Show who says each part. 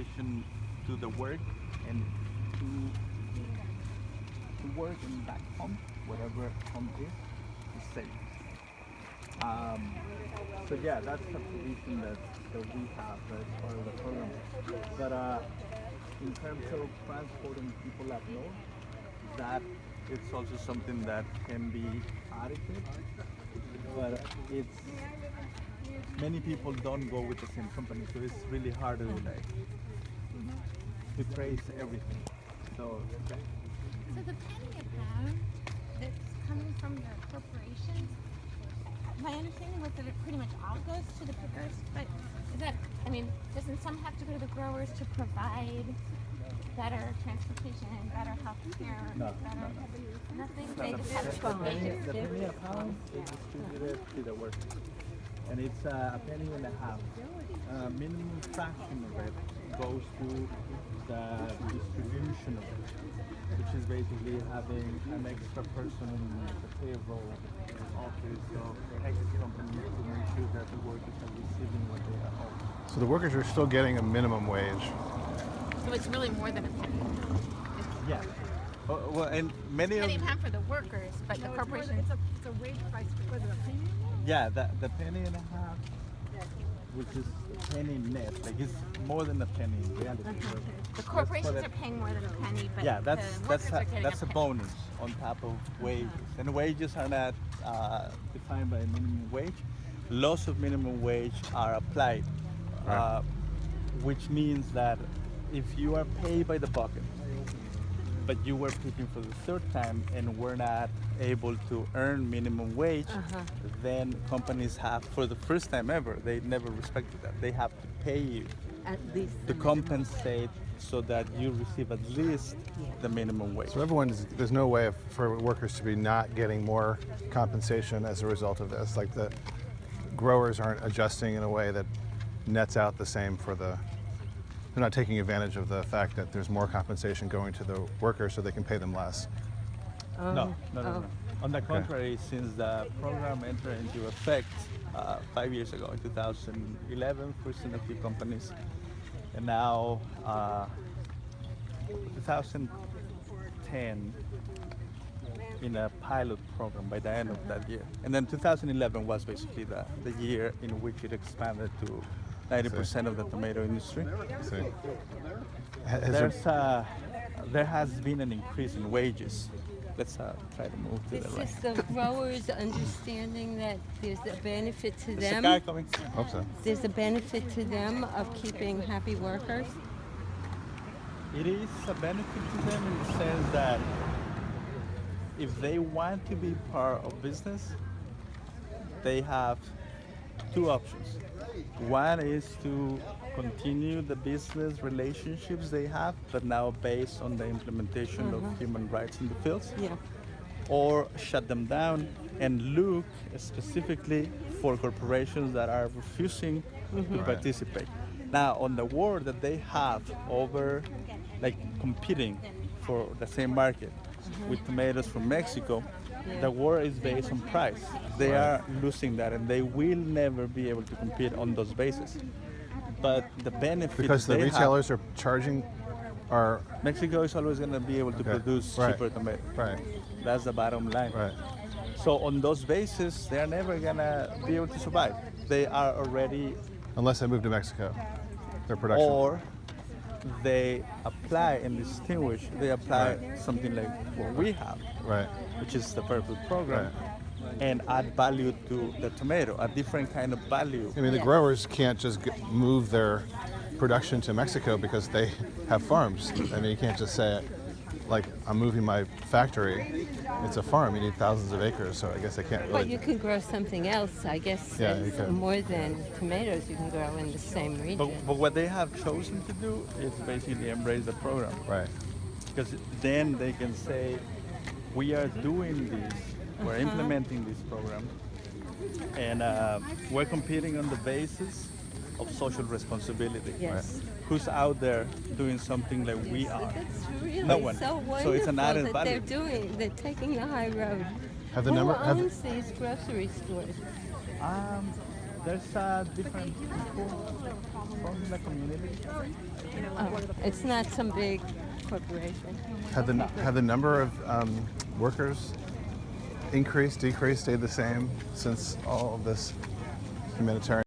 Speaker 1: transportation to the work and to work and back home, whatever home is safe. Um, so yeah, that's a position that we have as part of the program. But in terms of transporting people up north, that it's also something that can be adequate, but it's many people don't go with the same company, so it's really hard to like to trace everything. So
Speaker 2: So the penny you have that's coming from the corporations, my understanding was that it pretty much all goes to the pickers, but is that, I mean, doesn't some have to go to the growers to provide better transportation, better health care,
Speaker 1: no,
Speaker 2: better nothing?
Speaker 1: no,
Speaker 2: They just have to go
Speaker 1: the penny a pound is distributed to the workers, and it's a penny and a half. Minimum fraction of it goes to the distribution of it, which is basically having an extra person in the payroll office of X company to make sure that the workers are receiving what they are owed.
Speaker 3: So the workers are still getting a minimum wage.
Speaker 2: So it's really more than a penny.
Speaker 1: Yeah. Well, and many of
Speaker 2: Penny a pound for the workers, but the corporations.
Speaker 4: It's a wage price because of the premium.
Speaker 1: yeah, the penny and a half, which is a penny net, like it's more than a penny in reality. So
Speaker 2: The corporations
Speaker 1: it.
Speaker 2: are paying more than a penny, but
Speaker 1: yeah,
Speaker 2: the
Speaker 1: that's
Speaker 2: workers are getting
Speaker 1: that's a
Speaker 2: penny.
Speaker 1: bonus on top of wages, and wages are not defined by minimum wage. Laws of minimum wage are applied,
Speaker 3: Right.
Speaker 1: which means that if you are paid by the bucket, but you were picking for the third time and were not able to earn minimum wage, then companies have, for the first time ever, they never respected that. They have to pay you
Speaker 4: At least.
Speaker 1: to compensate so that you receive at least the minimum wage.
Speaker 3: So there's no way for workers to be not getting more compensation as a result of this. Like the growers aren't adjusting in a way that nets out the same for they're not taking advantage of the fact that there's more compensation going to the workers so they can pay them less.
Speaker 1: No. On the contrary, since the program entered into effect 5 years ago, in 2011, first in a few companies, and now 2010 in a pilot program by the end of that year. And then 2011 was basically the year in which it expanded to 90% of the tomato industry.
Speaker 3: See? Has there-
Speaker 1: There has been an increase in wages. Let's try to move to
Speaker 5: Is
Speaker 1: the right.
Speaker 5: this the growers understanding that there's a benefit to
Speaker 1: There's a
Speaker 5: them?
Speaker 1: car coming.
Speaker 3: Hope so.
Speaker 5: There's a benefit to them of keeping happy workers?
Speaker 1: It is a benefit to them in the sense that if they want to be part of business, they have two options. One is to continue the business relationships they have, but now based on the implementation of human rights in the fields,
Speaker 5: Yeah.
Speaker 1: or shut them down and look specifically for corporations that are refusing to participate. Now, on the war that they have over, like, competing for the same market with tomatoes from Mexico, the war is based on price. They are losing that, and they will never be able to compete on those bases. But the benefit
Speaker 3: Because the
Speaker 1: they have-
Speaker 3: retailers are charging are
Speaker 1: Mexico is always going to be able to
Speaker 3: Okay.
Speaker 1: produce
Speaker 3: Right.
Speaker 1: cheaper tomatoes.
Speaker 3: right.
Speaker 1: That's the bottom line.
Speaker 3: Right.
Speaker 1: So on those bases, they are never gonna be able to survive. They are already,
Speaker 3: Unless they move to Mexico. Their production.
Speaker 1: or they apply and distinguish. They apply something like what we have,
Speaker 3: Right.
Speaker 1: which is the perfect program, and add value to the tomato, a different kind of value.
Speaker 3: I mean, the
Speaker 5: Yes.
Speaker 3: growers can't just move their production to Mexico because they have farms. I mean, you can't just say, like, I'm moving my factory. It's a farm. You need thousands of acres, so I guess they can't
Speaker 5: But
Speaker 3: really.
Speaker 5: you can grow something else, I guess,
Speaker 3: Yeah, you
Speaker 5: that's
Speaker 3: can.
Speaker 5: more than tomatoes you can grow in the same region.
Speaker 1: But what they have chosen to do is basically embrace the program.
Speaker 3: Right.
Speaker 1: Because then they can say, we are doing this, we're implementing this program, and we're competing on the basis of social responsibility.
Speaker 5: Yes.
Speaker 1: Who's out there doing something like we are?
Speaker 5: That's really
Speaker 1: No one.
Speaker 5: so wonderful
Speaker 1: So it's an added
Speaker 5: that
Speaker 1: value.
Speaker 5: they're taking the high road.
Speaker 3: Have the
Speaker 5: Who
Speaker 3: number? Have,
Speaker 5: owns these grocery stores?
Speaker 1: There's different people from the community.
Speaker 4: what are the
Speaker 5: It's not some big corporation.
Speaker 3: Have the number of workers increased, decreased, stayed the same since all of this humanitarian